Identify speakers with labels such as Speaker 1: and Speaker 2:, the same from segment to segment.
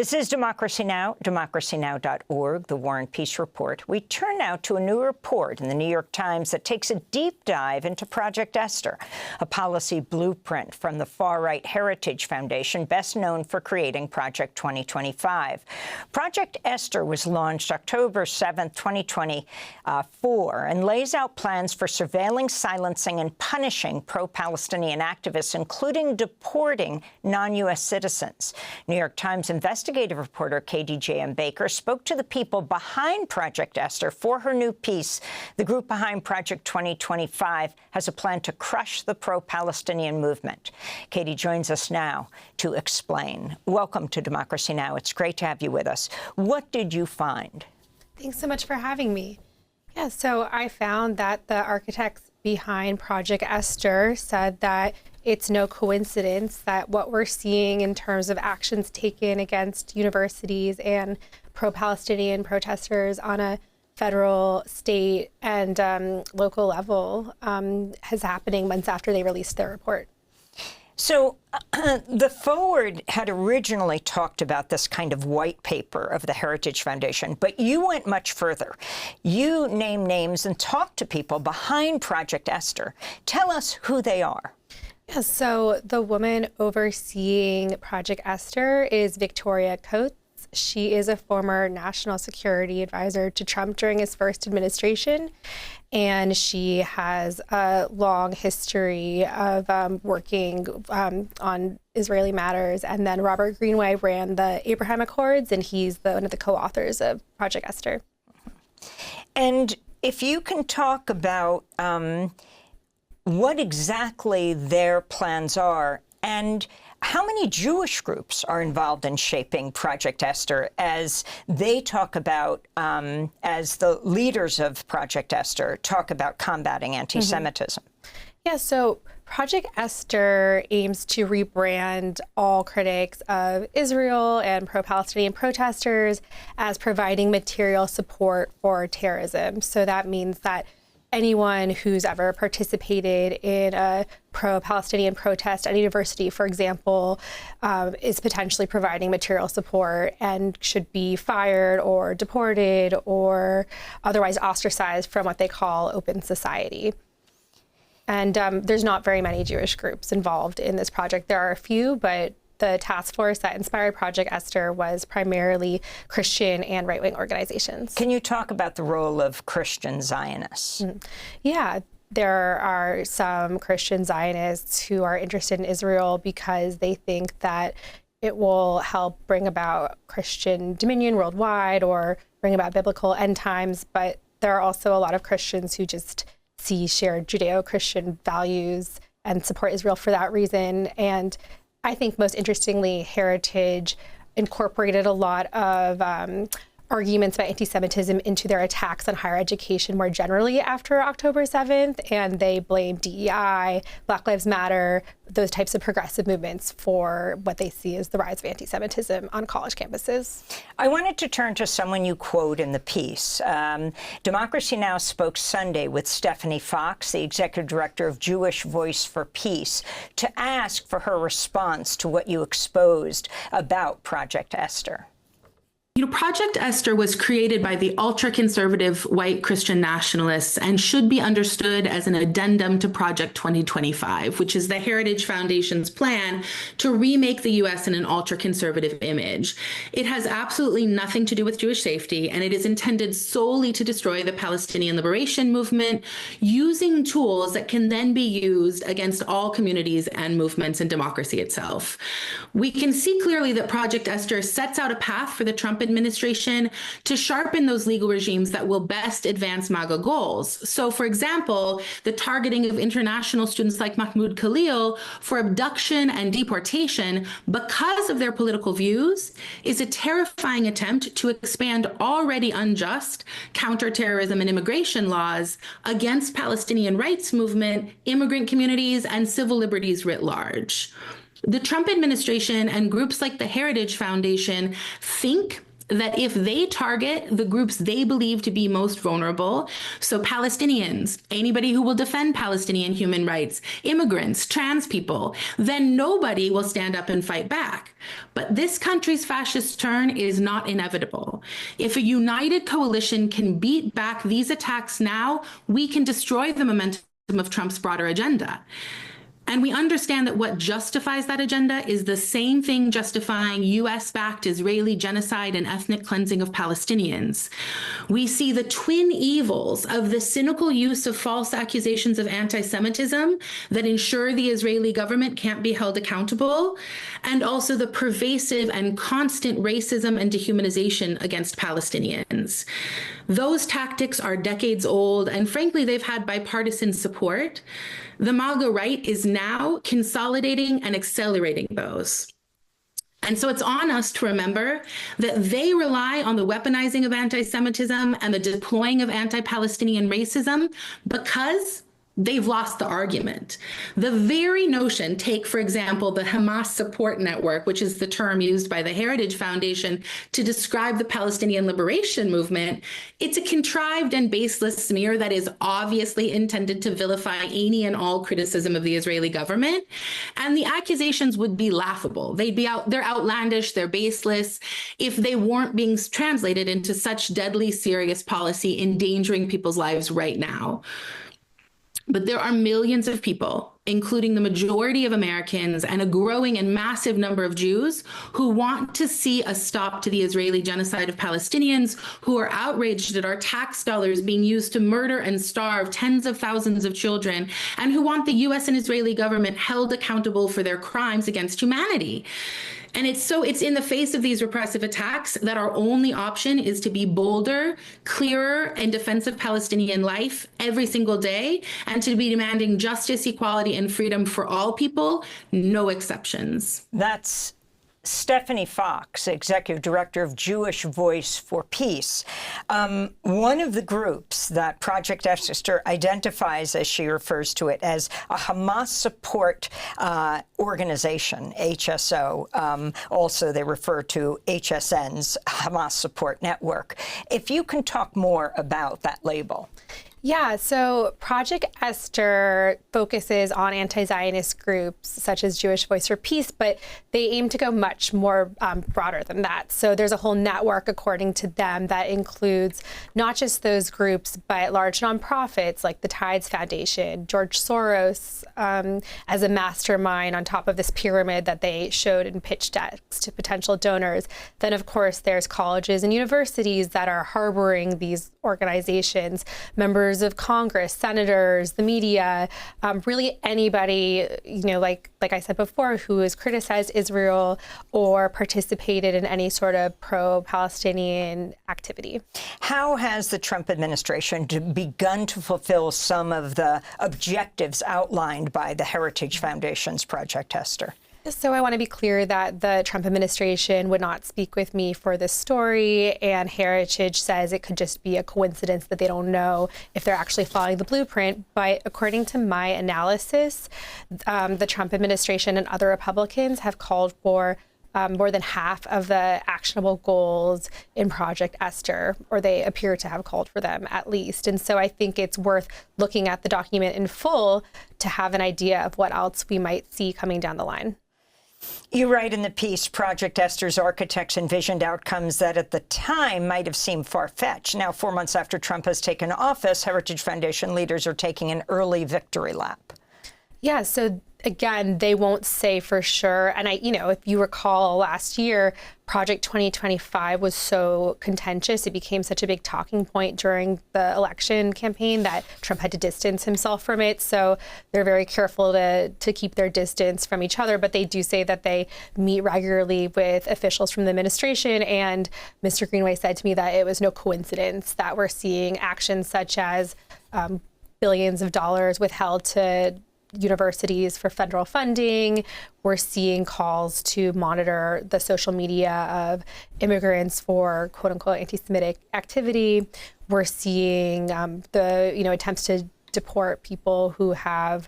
Speaker 1: This is Democracy Now!, democracynow.org, the War and Peace Report. We turn now to a new report in the New York Times that takes a deep dive into Project Esther, a policy blueprint from the far-right Heritage Foundation, best known for creating Project 2025. Project Esther was launched October 7, 2024, and lays out plans for surveilling, silencing, and punishing pro-Palestinian activists, including deporting non-U.S. citizens. New York Times investigative reporter Katie J.M. Baker spoke to the people behind Project Esther for her new piece. The group behind Project 2025 has a plan to crush the pro-Palestinian movement. Katie joins us now to explain. Welcome to Democracy Now! It's great to have you with us. What did you find?
Speaker 2: Thanks so much for having me. Yeah, so I found that the architects behind Project Esther said that it's no coincidence that what we're seeing in terms of actions taken against universities and pro-Palestinian protesters on a federal, state, and local level is happening months after they released their report.
Speaker 1: So the Forward had originally talked about this kind of white paper of the Heritage Foundation, but you went much further. You named names and talked to people behind Project Esther. Tell us who they are.
Speaker 2: Yeah, so the woman overseeing Project Esther is Victoria Coates. She is a former national security advisor to Trump during his first administration, and she has a long history of working on Israeli matters. And then Robert Greenway ran the Abraham Accords, and he's one of the co-authors of Project Esther.
Speaker 1: And if you can talk about what exactly their plans are, and how many Jewish groups are involved in shaping Project Esther, as they talk about, as the leaders of Project Esther talk about combating anti-Semitism?
Speaker 2: Yeah, so Project Esther aims to rebrand all critics of Israel and pro-Palestinian protesters as providing material support for terrorism. So that means that anyone who's ever participated in a pro-Palestinian protest at a university, for example, is potentially providing material support and should be fired or deported or otherwise ostracized from what they call open society. And there's not very many Jewish groups involved in this project. There are a few, but the task force that inspired Project Esther was primarily Christian and right-wing organizations.
Speaker 1: Can you talk about the role of Christian Zionists?
Speaker 2: Yeah, there are some Christian Zionists who are interested in Israel because they think that it will help bring about Christian dominion worldwide or bring about biblical end times. But there are also a lot of Christians who just see shared Judeo-Christian values and support Israel for that reason. And I think most interestingly, Heritage incorporated a lot of arguments about anti-Semitism into their attacks on higher education more generally after October 7th, and they blame DEI, Black Lives Matter, those types of progressive movements for what they see as the rise of anti-Semitism on college campuses.
Speaker 1: I wanted to turn to someone you quote in the piece. Democracy Now! Spoke Sunday with Stephanie Fox, the executive director of Jewish Voice for Peace, to ask for her response to what you exposed about Project Esther.
Speaker 3: You know, Project Esther was created by the ultra-conservative white Christian nationalists and should be understood as an addendum to Project 2025, which is the Heritage Foundation's plan to remake the U.S. in an ultra-conservative image. It has absolutely nothing to do with Jewish safety, and it is intended solely to destroy the Palestinian liberation movement using tools that can then be used against all communities and movements and democracy itself. We can see clearly that Project Esther sets out a path for the Trump administration to sharpen those legal regimes that will best advance MAGA goals. So, for example, the targeting of international students like Mahmoud Khalil for abduction and deportation because of their political views is a terrifying attempt to expand already unjust counterterrorism and immigration laws against Palestinian rights movement, immigrant communities, and civil liberties writ large. The Trump administration and groups like the Heritage Foundation think that if they target the groups they believe to be most vulnerable, so Palestinians, anybody who will defend Palestinian human rights, immigrants, trans people, then nobody will stand up and fight back. But this country's fascist turn is not inevitable. If a united coalition can beat back these attacks now, we can destroy the momentum of Trump's broader agenda. And we understand that what justifies that agenda is the same thing justifying US-backed Israeli genocide and ethnic cleansing of Palestinians. We see the twin evils of the cynical use of false accusations of anti-Semitism that ensure the Israeli government can't be held accountable, and also the pervasive and constant racism and dehumanization against Palestinians. Those tactics are decades old, and frankly, they've had bipartisan support. The MAGA right is now consolidating and accelerating those. And so it's on us to remember that they rely on the weaponizing of anti-Semitism and the deploying of anti-Palestinian racism because they've lost the argument. The very notion, take, for example, the Hamas support network, which is the term used by the Heritage Foundation to describe the Palestinian liberation movement, it's a contrived and baseless smear that is obviously intended to vilify any and all criticism of the Israeli government. And the accusations would be laughable. They're outlandish, they're baseless, if they weren't being translated into such deadly serious policy endangering people's lives right now. But there are millions of people, including the majority of Americans and a growing and massive number of Jews, who want to see a stop to the Israeli genocide of Palestinians, who are outraged at our tax dollars being used to murder and starve tens of thousands of children, and who want the US and Israeli government held accountable for their crimes against humanity. And it's in the face of these repressive attacks that our only option is to be bolder, clearer in defense of Palestinian life every single day, and to be demanding justice, equality, and freedom for all people, no exceptions.
Speaker 1: That's Stephanie Fox, Executive Director of Jewish Voice for Peace. One of the groups that Project Esther identifies, as she refers to it, as a Hamas support organization, HSO. Also, they refer to HSN's Hamas Support Network. If you can talk more about that label.
Speaker 2: Yeah, so Project Esther focuses on anti-Zionist groups such as Jewish Voice for Peace, but they aim to go much more broader than that. So there's a whole network, according to them, that includes not just those groups, but large nonprofits like the Tides Foundation, George Soros as a mastermind on top of this pyramid that they showed in pitch decks to potential donors. Then, of course, there's colleges and universities that are harboring these organizations, members of Congress, senators, the media, really anybody, like I said before, who has criticized Israel or participated in any sort of pro-Palestinian activity. How
Speaker 1: has the Trump administration begun to fulfill some of the objectives outlined by the Heritage Foundation's Project Esther?
Speaker 2: So I want to be clear that the Trump administration would not speak with me for this story, and Heritage says it could just be a coincidence that they don't know if they're actually following the blueprint. But according to my analysis, the Trump administration and other Republicans have called for more than half of the actionable goals in Project Esther, or they appear to have called for them at least. And so I think it's worth looking at the document in full to have an idea of what else we might see coming down the line.
Speaker 1: You write in the piece, Project Esther's architects envisioned outcomes that at the time might have seemed far-fetched. Now, 4 months after Trump has taken office, Heritage Foundation leaders are taking an early victory lap.
Speaker 2: Yeah, so again, they won't say for sure. And if you recall last year, Project 2025 was so contentious. It became such a big talking point during the election campaign that Trump had to distance himself from it. So they're very careful to keep their distance from each other. But they do say that they meet regularly with officials from the administration. And Mr. Greenway said to me that it was no coincidence that we're seeing actions such as billions of dollars withheld to universities for federal funding. We're seeing calls to monitor the social media of immigrants for quote unquote anti-Semitic activity. We're seeing the attempts to deport people who have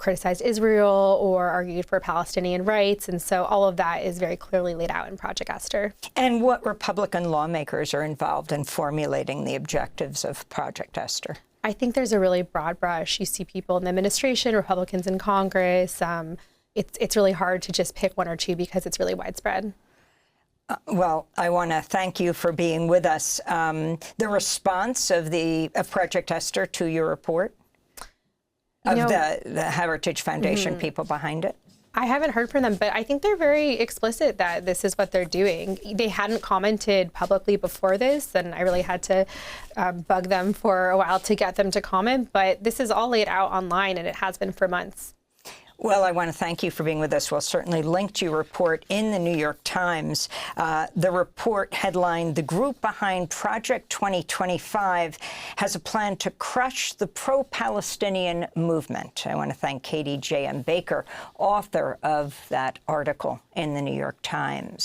Speaker 2: criticized Israel or argued for Palestinian rights. And so all of that is very clearly laid out in Project Esther.
Speaker 1: And what Republican lawmakers are involved in formulating the objectives of Project Esther?
Speaker 2: I think there's a really broad brush. You see people in the administration, Republicans in Congress. It's really hard to just pick one or two because it's really widespread.
Speaker 1: Well, I want to thank you for being with us. The response of Project Esther to your report, the Heritage Foundation people behind it?
Speaker 2: I haven't heard from them, but I think they're very explicit that this is what they're doing. They hadn't commented publicly before this, and I really had to bug them for a while to get them to comment. But this is all laid out online, and it has been for months.
Speaker 1: Well, I want to thank you for being with us. We'll certainly link to your report in the New York Times. The report headlined, "The Group Behind Project 2025 Has a Plan to Crush the Pro-Palestinian Movement." I want to thank Katie J.M. Baker, author of that article in the New York Times.